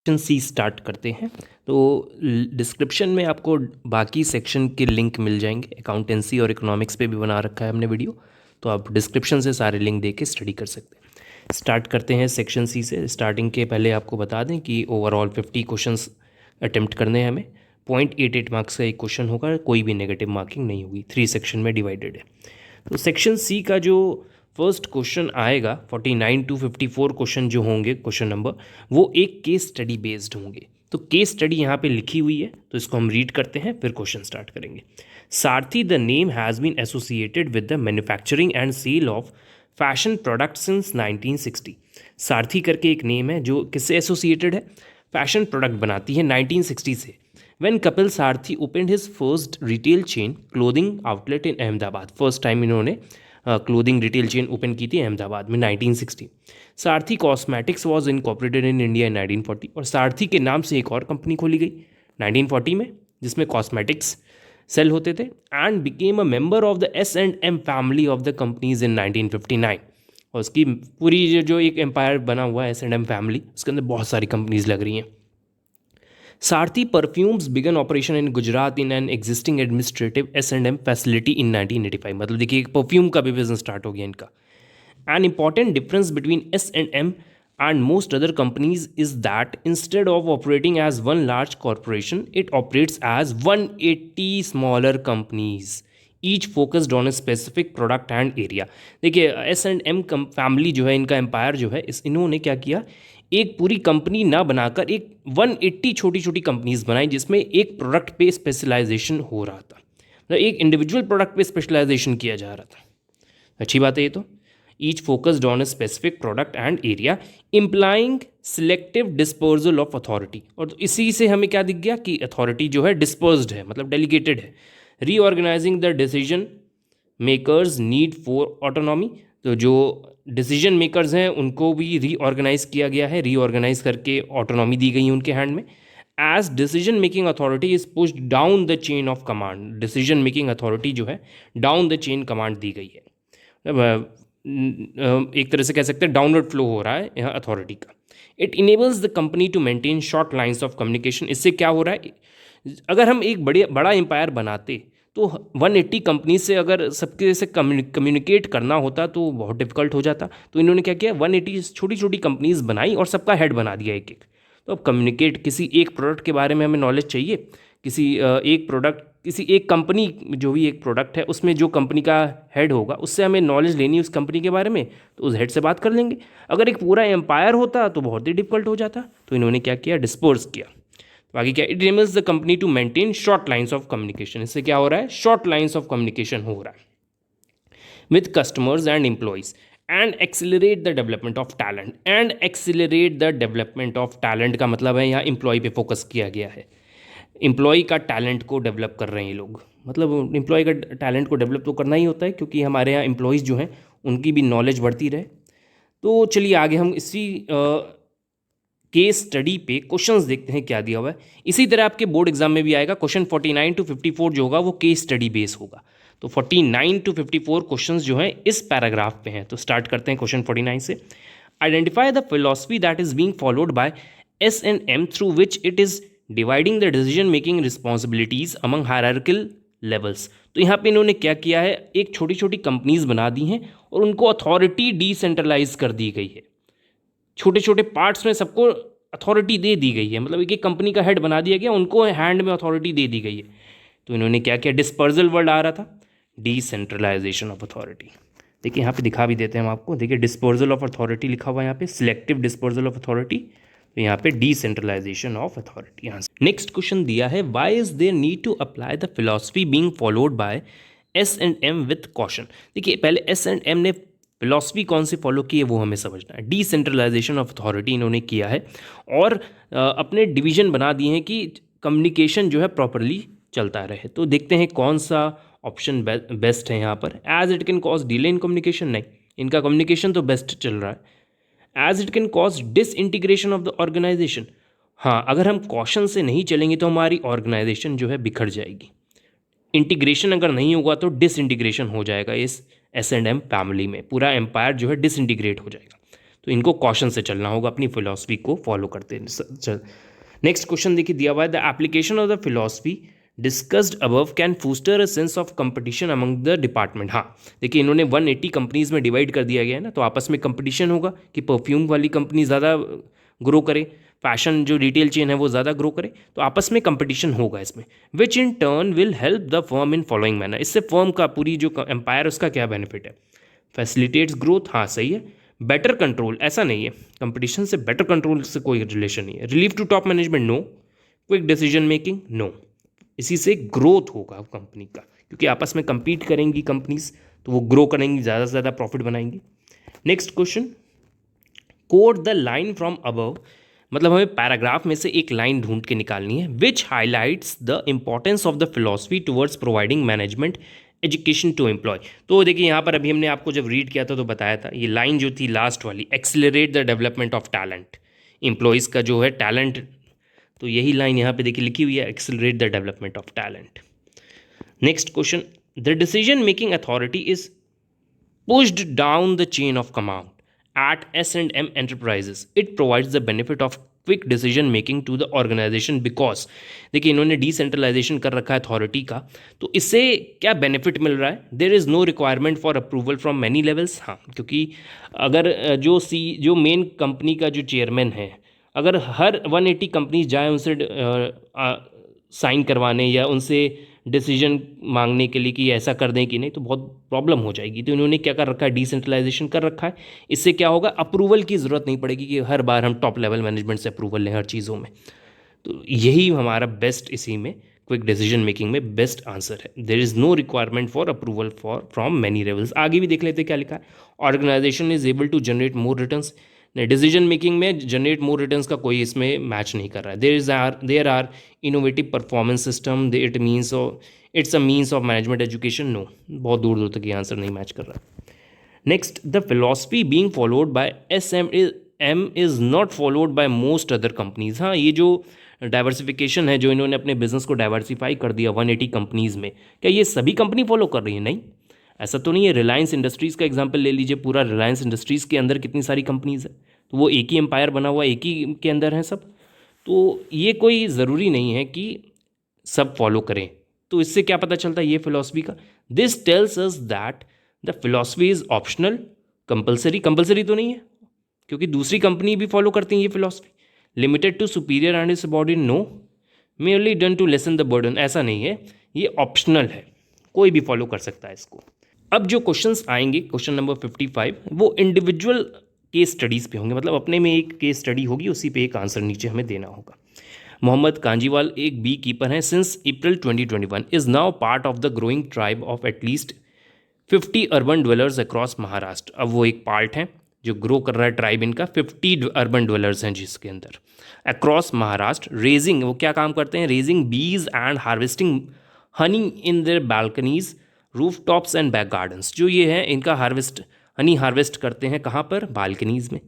Section C start करते हैं। तो डिस्क्रिप्शन में आपको बाकी सेक्शन के लिंक मिल जाएंगे। अकाउंटेंसी और इकोनॉमिक्स पे भी बना रखा है हमने वीडियो, तो आप डिस्क्रिप्शन से सारे लिंक दे के स्टडी कर सकते हैं। स्टार्ट करते हैं सेक्शन सी से। स्टार्टिंग के पहले आपको बता दें कि ओवरऑल 50 क्वेश्चंस अटेम्प्ट करने हैं हमें। 0.88 मार्क्स का एक क्वेश्चन होगा, कोई भी नेगेटिव मार्किंग नहीं होगी। 3 सेक्शन में डिवाइडेड है। तो सेक्शन सी का जो फर्स्ट क्वेश्चन आएगा 49 to 54 क्वेश्चन जो होंगे, क्वेश्चन नंबर, वो एक केस स्टडी बेस्ड होंगे। तो केस स्टडी यहाँ पे लिखी हुई है, तो इसको हम रीड करते हैं फिर क्वेश्चन स्टार्ट करेंगे। Sarathi the name has been associated with the manufacturing and sale of fashion product since 1960। Sarathi करके एक नेम है जो किससे एसोसिएटेड है, फैशन प्रोडक्ट बनाती है 1960 से। When Kapil Sarthi opened his first retail chain clothing outlet in Ahmedabad, first time इन्होंने क्लोथिंग रिटेल चेन ओपन की थी अहमदाबाद में 1960। सारथी cosmetics was incorporated in India in 1940, और सारथी के नाम से एक और कंपनी खोली गई 1940 में जिसमें कॉस्मेटिक्स सेल होते थे, and became a member of the S&M family of the companies in 1959। और उसकी पूरी जो एक एम्पायर बना हुआ है S&M फैमिली, उसके अंदर बहुत सारी कंपनीज लग रही हैं। Sarthi Perfumes began operation in Gujarat in an existing administrative S&M facility in 1985। मतलब देखिए एक परफ्यूम का भी बिजनेस स्टार्ट हो गया इनका। An important difference between S&M and most other companies is that instead of operating as one large corporation, it operates as 180 smaller companies, each focused on a specific product and area। देखिए S&M family जो है, इनका empire जो है, इन्होंने क्या किया, एक पूरी कंपनी ना बनाकर एक 180 छोटी छोटी कंपनीज बनाई जिसमें एक प्रोडक्ट पे स्पेशलाइजेशन हो रहा था, मतलब एक इंडिविजुअल प्रोडक्ट पे स्पेशलाइजेशन किया जा रहा था। अच्छी बात है ये तो। Each focused on a specific product and area implying selective disposal of authority. और तो इसी से हमें क्या दिख गया कि अथॉरिटी जो है डिस्पर्स्ड है, मतलब डेलीगेटेड है। Reorganising the decision makers need for autonomy, तो जो डिसीजन मेकर्स हैं उनको भी रीऑर्गेनाइज किया गया है, रीऑर्गेनाइज करके ऑटोनॉमी दी गई है उनके हैंड में। As decision making authority is pushed down the chain of command, decision making authority जो है डाउन द चेन कमांड दी गई है। एक तरह से कह सकते हैं डाउनवर्ड फ्लो हो रहा है यहाँ अथॉरिटी का। It enables the company to maintain short lines of communication. इससे क्या हो रहा है, अगर हम एक बड़ा एम्पायर बनाते तो 180 कंपनी से अगर सबके से कम्युनिकेट करना होता तो बहुत डिफिकल्ट हो जाता। तो इन्होंने क्या किया, 180 छोटी छोटी कंपनीज बनाई और सबका हेड बना दिया एक एक। तो अब कम्युनिकेट, किसी एक प्रोडक्ट के बारे में हमें नॉलेज चाहिए, किसी एक प्रोडक्ट, किसी एक कंपनी, जो भी एक प्रोडक्ट है उसमें जो कंपनी का हेड होगा उससे हमें नॉलेज लेनी है उस कंपनी के बारे में, तो उस हेड से बात कर लेंगे। अगर एक पूरा एम्पायर होता तो बहुत ही डिफिकल्ट हो जाता। तो इन्होंने क्या किया, डिस्पर्स किया। बाकी क्या, it enables the company to maintain short lines of communication. इससे क्या हो रहा है, शॉर्ट लाइंस ऑफ कम्युनिकेशन हो रहा है with customers and employees, and accelerate the development of talent. And accelerate the development of talent का मतलब है यहाँ एम्प्लॉय पे फोकस किया गया है। एम्प्लॉय का टैलेंट को डेवलप कर रहे हैं ये लोग, मतलब एम्प्लॉय का टैलेंट को डेवलप तो करना ही होता है क्योंकि हमारे यहाँ एम्प्लॉयज़ जो हैं उनकी भी नॉलेज बढ़ती रहे। तो चलिए आगे हम इसी केस स्टडी पे क्वेश्चंस देखते हैं क्या दिया हुआ है। इसी तरह आपके बोर्ड एग्जाम में भी आएगा, क्वेश्चन 49 to 54 जो होगा वो केस स्टडी बेस होगा। तो 49 to 54 क्वेश्चंस जो हैं इस पैराग्राफ पे हैं। तो स्टार्ट करते हैं क्वेश्चन 49 से। Identify the philosophy that is being followed by S&M through which it is dividing the decision making responsibilities among hierarchical levels. तो यहाँ पे इन्होंने क्या किया है, एक छोटी छोटी कंपनीज बना दी हैं और उनको अथॉरिटी डिसेंट्रलाइज कर दी गई है। छोटे छोटे पार्ट्स में सबको अथॉरिटी दे दी गई है, मतलब एक एक कंपनी का हेड बना दिया गया, उनको हैंड में अथॉरिटी दे दी गई है। तो इन्होंने क्या किया, डिस्पर्जल वर्ड आ रहा था, डिसेंट्रलाइजेशन ऑफ अथॉरिटी। देखिए यहाँ पे दिखा भी देते हैं हम आपको, देखिए डिस्पर्जल ऑफ अथॉरिटी लिखा हुआ है यहाँ पे, सिलेक्टिव डिस्पर्जल ऑफ अथॉरिटी, तो यहाँ पे डिसेंट्रलाइजेशन ऑफ अथॉरिटी। यहाँ नेक्स्ट क्वेश्चन दिया है, why is there need to apply the philosophy being followed by S&M with caution. देखिए पहले S&M ने फिलॉसफी कौन सी फॉलो की है वो हमें समझना है। डिसेंट्रलाइजेशन ऑफ अथॉरिटी इन्होंने किया है और अपने डिवीजन बना दिए हैं कि कम्युनिकेशन जो है प्रॉपरली चलता रहे। तो देखते हैं कौन सा ऑप्शन बेस्ट है यहाँ पर। As it can cause delay in communication, नहीं, इनका कम्युनिकेशन तो बेस्ट चल रहा है। As it can cause disintegration of the organisation, हाँ अगर हम कॉशन से नहीं चलेंगे तो हमारी ऑर्गेनाइजेशन जो है बिखर जाएगी। इंटीग्रेशन अगर नहीं होगा तो डिसइंटीग्रेशन हो जाएगा इस S&M फैमिली में, पूरा एम्पायर जो है डिसइंटीग्रेट हो जाएगा। तो इनको कॉशन से चलना होगा, अपनी फिलॉसफी को फॉलो करते चल। नेक्स्ट क्वेश्चन देखिए दिया हुआ है, the application of the philosophy discussed above can foster a sense of competition among the department. हाँ देखिए, इन्होंने 180 कंपनीज में डिवाइड कर दिया गया है ना, तो आपस में कंपटीशन होगा कि परफ्यूम वाली कंपनी ज़्यादा ग्रो करे, फैशन जो रिटेल चेन है वो ज़्यादा ग्रो करे, तो आपस में कंपटीशन होगा इसमें, which in turn will help the firm in following manner. इससे फर्म का पूरी जो एम्पायर उसका क्या बेनिफिट है, फैसिलिटेट्स ग्रोथ, हाँ सही है। बेटर कंट्रोल, ऐसा नहीं है, कंपटीशन से बेटर कंट्रोल से कोई रिलेशन नहीं है। Relief to top management, no. Quick decision making, no. इसी से ग्रोथ होगा कंपनी का, क्योंकि आपस में compete करेंगी कंपनीज, तो वो ग्रो करेंगी, ज़्यादा से ज़्यादा प्रॉफिट बनाएंगी। Next question, code the line from above, मतलब हमें पैराग्राफ में से एक लाइन ढूंढ के निकालनी है, which highlights the importance of the philosophy towards providing management education to employ. तो देखिए यहाँ पर अभी हमने आपको जब रीड किया था तो बताया था, ये लाइन जो थी लास्ट वाली, accelerate the development of talent, employees का जो है टैलेंट, तो यही लाइन यहाँ पे देखिए लिखी हुई है, accelerate the development of talent. Next question, the decision making authority is pushed down the chain of command at S&M Enterprises. It provides the benefit of quick decision making to the organization because, देखिए इन्होंने decentralisation कर रखा है authority का, तो इससे क्या benefit मिल रहा है, there is no requirement for approval from many levels. हाँ, क्योंकि अगर जो मेन कंपनी का जो चेयरमैन है, अगर हर 180 कंपनीज जाए उनसे साइन करवाने या उनसे डिसीजन मांगने के लिए कि ऐसा कर दें कि नहीं, तो बहुत प्रॉब्लम हो जाएगी। तो इन्होंने क्या कर रखा है, डिसेंट्रलाइजेशन कर रखा है। इससे क्या होगा, अप्रूवल की ज़रूरत नहीं पड़ेगी कि हर बार हम टॉप लेवल मैनेजमेंट से अप्रूवल लें हर चीज़ों में। तो यही हमारा बेस्ट, इसी में क्विक डिसीजन मेकिंग में बेस्ट आंसर है। There is no requirement for approval from many levels. आगे भी देख लेते क्या लिखा है, organisation is able to generate more returns. Decision making में जनरेट मोर रिटर्न्स का कोई इसमें मैच नहीं कर रहा है। There are innovative performance system, it's a means of management education, no. बहुत दूर दूर तक ये आंसर नहीं मैच कर रहा है। Next, the philosophy being followed bye SM is not followed by most other companies. हाँ, ये जो डाइवर्सिफिकेशन है, जो इन्होंने अपने बिजनेस को डाइवर्सिफाई कर दिया 180 कंपनीज़ में, क्या ये सभी कंपनी फॉलो कर रही है? नहीं, ऐसा तो नहीं है। रिलायंस इंडस्ट्रीज़ का एग्जांपल ले लीजिए, पूरा रिलायंस इंडस्ट्रीज़ के अंदर कितनी सारी कंपनीज़ है, तो वो एक ही एम्पायर बना हुआ, एक ही के अंदर हैं सब। तो ये कोई ज़रूरी नहीं है कि सब फॉलो करें। तो इससे क्या पता चलता है ये फिलॉसफी का, this tells us that the philosophy is optional, compulsory तो नहीं है, क्योंकि दूसरी कंपनी भी फॉलो करती हैं ये philosophy. Limited to superior and subordinate, no. Merely done to lessen the burden, ऐसा नहीं है, ये ऑप्शनल है, कोई भी फॉलो कर सकता है इसको। अब जो क्वेश्चंस आएंगे, क्वेश्चन नंबर 55, वो इंडिविजुअल केस स्टडीज़ पे होंगे, मतलब अपने में एक केस स्टडी होगी, उसी पे एक आंसर नीचे हमें देना होगा। मोहम्मद कांजीवाल एक बी कीपर हैं, since April 2021 is now part of the growing tribe of at least 50 urban dwellers across Maharashtra. अब वो एक पार्ट है जो ग्रो कर रहा है ट्राइब इनका, 50 अर्बन ड्वेलर्स हैं जिसके अंदर अक्रॉस महाराष्ट्र। रेजिंग, वो क्या काम करते हैं, रेजिंग बीज and harvesting Honey in their balconies, roof tops and back gardens. जो ये है इनका हनी हार्वेस्ट करते हैं कहाँ पर, बालकनीज में,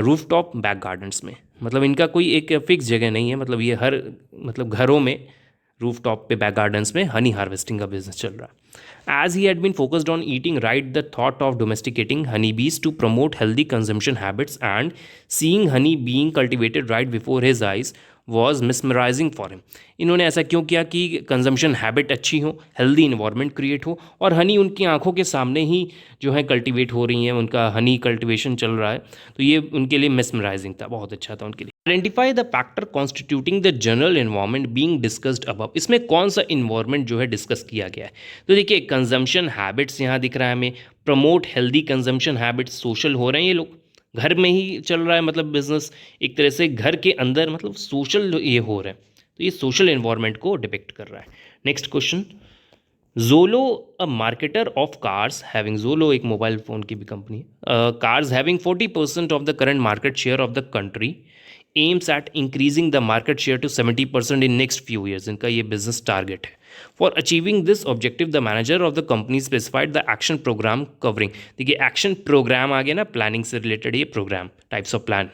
रूफ टॉप बैक गार्डन्स में। मतलब इनका कोई एक फिक्स जगह नहीं है, मतलब ये हर घरों में, रूफ टॉप पे, बैक गार्डन्स में हनी हार्वेस्टिंग का बिजनेस चल रहा है। As he had been focused on eating right, the thought of domesticating honey bees to promote healthy consumption habits and seeing honey being cultivated right before his eyes was mesmerising for him. इन्होंने ऐसा क्यों किया कि consumption habit अच्छी हो, healthy environment create हो, और हनी उनकी आंखों के सामने ही जो है कल्टिवेट हो रही हैं, उनका हनी कल्टिवेशन चल रहा है, तो ये उनके लिए मिसमराइजिंग था, बहुत अच्छा था उनके लिए। Identify the factor constituting the general environment being discussed above. इसमें कौन सा इन्वायरमेंट जो है डिस्कस किया गया है, तो देखिए कंजम्पशन हैबिट्स यहाँ दिख रहा है हमें, promote healthy consumption habits, social हो रहे हैं ये लोग, घर में ही चल रहा है, मतलब बिजनेस एक तरह से घर के अंदर, मतलब सोशल ये हो रहा है, तो ये सोशल एनवायरनमेंट को डिपिक्ट कर रहा है। Next question, Jolo a marketer of cars having, Jolo एक मोबाइल फ़ोन की भी कंपनी है, cars having 40% of the current market share of the country aims at increasing the market share to 70% in next few years. इनका ये business target है। For achieving this objective the manager of the company specified the action programme covering, देखिए action programme आ गया ना, planning से related ये programme, types of plan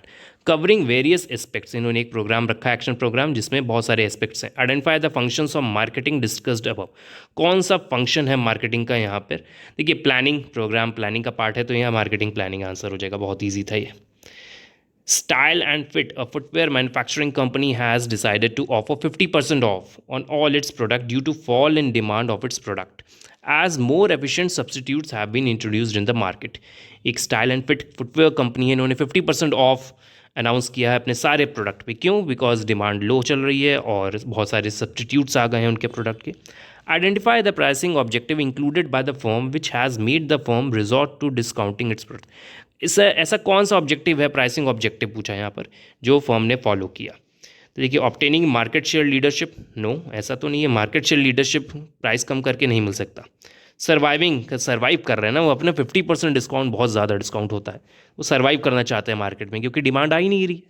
covering various aspects, इन्होंने एक प्रोग्राम रखा है, एक्शन प्रोग्राम, जिसमें बहुत सारे एस्पेक्ट्स हैं। Identify the functions of marketing discussed above, कौन सा फंक्शन है मार्केटिंग का यहाँ पर? देखिए प्लानिंग, प्रोग्राम प्लानिंग का पार्ट है, तो यहाँ मार्केटिंग प्लानिंग आंसर हो जाएगा, बहुत ईजी था ये। Style and Fit, a footwear manufacturing company, has decided to offer 50% off on all its product due to fall in demand of its product as more efficient substitutes have been introduced in the market. एक style and fit footwear company है, इन्होंने 50% of announce किया है अपने सारे product पे। क्यों? Because demand लो चल रही है और बहुत सारे सब्सटीट्यूट्स आ गए हैं उनके प्रोडक्ट के। Identify the pricing objective included by the firm which has made the firm resort to discounting its product. इस ऐसा कौन सा ऑब्जेक्टिव है, प्राइसिंग ऑब्जेक्टिव पूछा है यहाँ पर, जो फर्म ने फॉलो किया? तो देखिए obtaining market share leadership, no ऐसा तो नहीं है, मार्केट शेयर लीडरशिप प्राइस कम करके नहीं मिल सकता। सर्वाइव कर रहे हैं ना वो, अपना 50% डिस्काउंट, बहुत ज़्यादा डिस्काउंट होता है, वो सर्वाइव करना चाहते हैं मार्केट में क्योंकि डिमांड आ ही नहीं रही।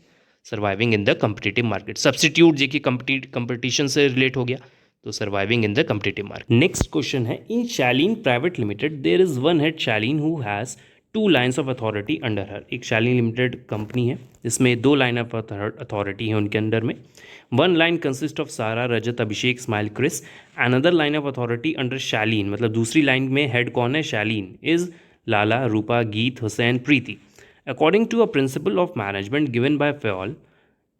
Surviving in the competitive market, substitute जो कि कंपटीशन से रिलेट हो गया, तो surviving in the competitive market. Next question है, in Shaleen private limited there is one head Shaleen who has 2 lines of authority under her. एक शालीन लिमिटेड कंपनी है जिसमें 2 लाइन ऑफ अथॉरिटी है उनके अंडर में। 1 line consist of Sara, Rajat, Abhishek, Ismail, Chris. Another line of authority under Shaleen, मतलब दूसरी line में head कौन है? शालीन is Lala, Rupa, Geet, Hussain, Preeti. According to a principle of management given by Fayol,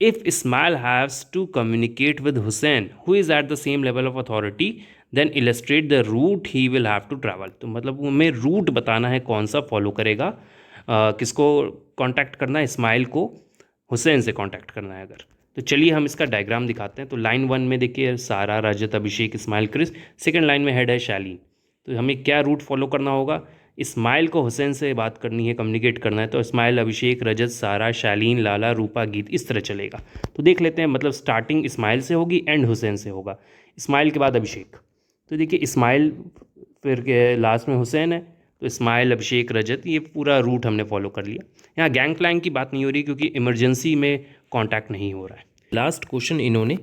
if Ismail has to communicate with Hussein who is at the same level of authority, then illustrate the route he will have to travel। तो मतलब हमें root बताना है कौन सा follow करेगा, किसको contact करना है? इस्माइल को हुसैन से कांटेक्ट करना है अगर। तो चलिए हम इसका डायग्राम दिखाते हैं। तो लाइन 1 में देखिए सारा, रजत, अभिषेक, इस्माइल, क्रिस। सेकेंड लाइन में हेड है शालीन। तो हमें क्या रूट फॉलो करना होगा? इस्माइल को हुसैन से बात करनी है, कम्युनिकेट करना है, तो इस्माइल, अभिषेक, रजत, सारा, शालीन, लाला, रूपा, गीत, इस तरह चलेगा। तो देख लेते हैं, मतलब स्टार्टिंग इस्माइल से होगी, एंड हुसैन से होगा। इस्माइल के बाद अभिषेक, तो देखिए इस्माइल फिर के लास्ट में हुसैन है, तो इस्माइल, अभिषेक, रजत, ये पूरा रूट हमने फॉलो कर लिया। यहाँ गैंग प्लैंक की बात नहीं हो रही क्योंकि इमरजेंसी में कॉन्टैक्ट नहीं हो रहा है। लास्ट क्वेश्चन इन्होंने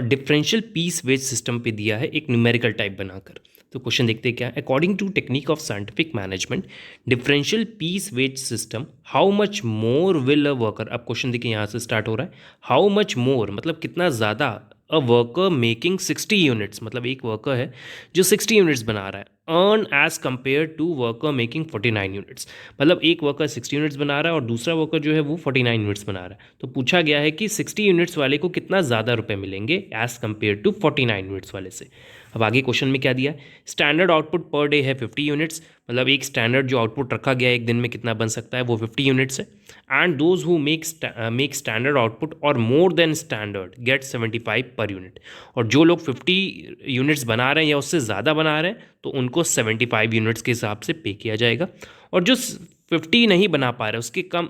डिफरेंशियल पीस वेज सिस्टम पे दिया है, एक न्यूमेरिकल टाइप बनाकर। तो क्वेश्चन देखते हैं क्या। According to technique of scientific management differential piece wage system, how much more will a worker. अब क्वेश्चन देखिए यहाँ से स्टार्ट हो रहा है, हाउ मच मोर मतलब कितना ज़्यादा, अ वर्कर मेकिंग 60 यूनिट्स, मतलब एक वर्कर है जो 60 यूनिट्स बना रहा है, earn as compared to worker making 49 units. मतलब एक वर्कर 60 यूनिट्स बना रहा है और दूसरा वर्कर जो है वो 49 यूनिट्स बना रहा है। तो पूछा गया है कि 60 यूनिट्स वाले को कितना ज़्यादा रुपए मिलेंगे एज कम्पेयर टू 49 यूनिट्स वाले से। अब आगे क्वेश्चन में क्या दिया है, स्टैंडर्ड आउटपुट पर डे है 50 यूनिट्स, मतलब एक स्टैंडर्ड जो आउटपुट रखा गया है एक दिन में कितना बन सकता है वो 50 यूनिट्स है। And those who make standard output और more than standard gate 75 per unit. और जो लोग 50 यूनिट्स बना रहे हैं या उससे ज़्यादा बना रहे हैं तो उनको 75 यूनिट्स के हिसाब से पे किया जाएगा, और जो 50 नहीं बना पा रहे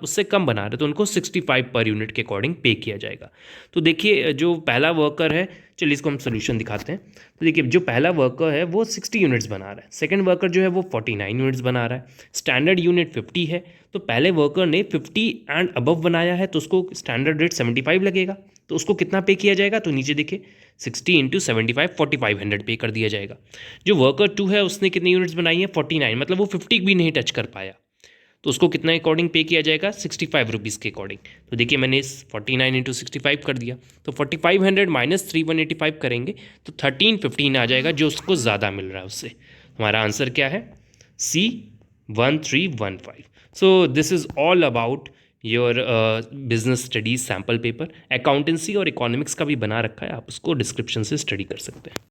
उससे कम बना रहे तो उनको 65 पर यूनिट के अकॉर्डिंग पे किया जाएगा। तो देखिए जो पहला वर्कर है, चलिए इसको हम सोल्यूशन दिखाते हैं। तो देखिए जो पहला वर्कर है वो 60 यूनिट्स बना रहा है, सेकंड वर्कर जो है वो 49 यूनिट्स बना रहा है, स्टैंडर्ड यूनिट 50 है, तो पहले वर्कर ने 50 एंड अबव बनाया है तो उसको स्टैंडर्ड रेट 75 लगेगा, तो उसको कितना पे किया जाएगा? तो नीचे देखिए 60 इंटू 75 4500 पे कर दिया जाएगा। जो वर्कर 2 है उसने कितनी यूनिट्स बनाई है? 49, मतलब वो 50 भी नहीं टच कर पाया, तो उसको कितना अकॉर्डिंग पे किया जाएगा? 65 रुपीज़ के अकॉर्डिंग। तो देखिए मैंने इस 49 इंटू 65 कर दिया, तो 4500 माइनस 3185 करेंगे तो 1315 आ जाएगा, जो उसको ज़्यादा मिल रहा है उससे। हमारा आंसर क्या है? C 1315। So this is all about your business studies sample paper. Accountancy और इकोनॉमिक्स का भी बना रखा है, आप उसको डिस्क्रिप्शन से स्टडी कर सकते हैं।